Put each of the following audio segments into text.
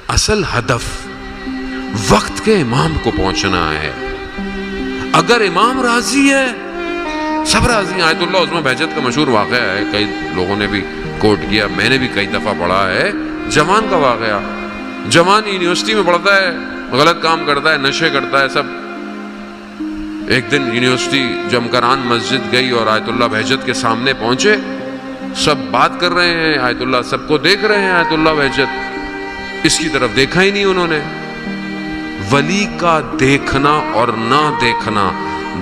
اصل ہدف وقت کے امام کو پہنچنا ہے. اگر امام راضی ہے سب راضی ہیں. آیت اللہ عظمیٰ بہجت کا مشہور واقعہ ہے, کئی لوگوں نے بھی کوٹ کیا, میں نے بھی کئی دفعہ پڑھا ہے. جوان کا واقعہ, جوان یونیورسٹی میں پڑھتا ہے, غلط کام کرتا ہے, نشے کرتا ہے سب. ایک دن یونیورسٹی جمکران مسجد گئی اور آیت اللہ بہجت کے سامنے پہنچے. سب بات کر رہے ہیں, آیت اللہ سب کو دیکھ رہے ہیں. آیت اللہ بہجت اس کی طرف دیکھا ہی نہیں انہوں نے. ولی کا دیکھنا اور نہ دیکھنا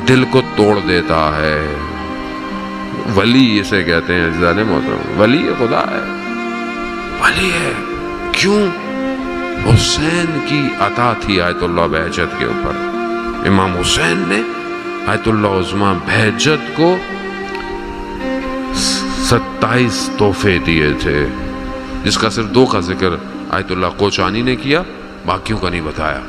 دل کو توڑ دیتا ہے. ولی اسے کہتے ہیں عزیزان محترم, ولی خدا ہے, ولی ہے. کیوں؟ حسین کی عطا تھی آیت اللہ بہجت کے اوپر. امام حسین نے آیت اللہ عظمیٰ بہجت کو 27 تحفے دیے تھے, جس کا صرف 2 کا ذکر آیت اللہ کوچانی نے کیا, باقیوں کا نہیں بتایا.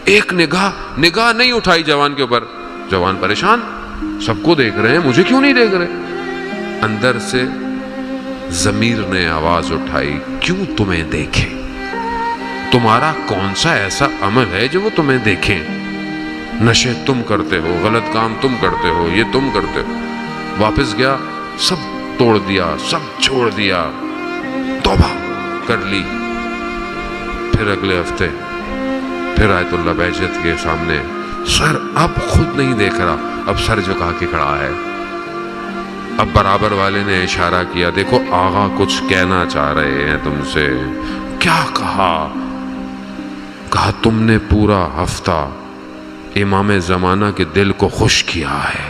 ایک نگاہ نہیں اٹھائی جوان کے اوپر. جوان پریشان, سب کو دیکھ رہے ہیں, مجھے کیوں نہیں دیکھ رہے؟ اندر سے ضمیر نے آواز اٹھائی, کیوں تمہیں دیکھیں؟ تمہارا کون سا ایسا عمل ہے جو وہ تمہیں دیکھیں؟ نشے تم کرتے ہو, غلط کام تم کرتے ہو, یہ تم کرتے ہو. واپس گیا, سب توڑ دیا, سب چھوڑ دیا, توبہ کر لی. پھر اگلے ہفتے پھر آیت اللہ بہجت کے سامنے, سر اب خود نہیں دیکھ رہا, اب سر جھکا کے کھڑا ہے. اب برابر والے نے اشارہ کیا, دیکھو آغا کچھ کہنا چاہ رہے ہیں تم سے. کیا کہا؟ کہا تم نے پورا ہفتہ امام زمانہ کے دل کو خوش کیا ہے.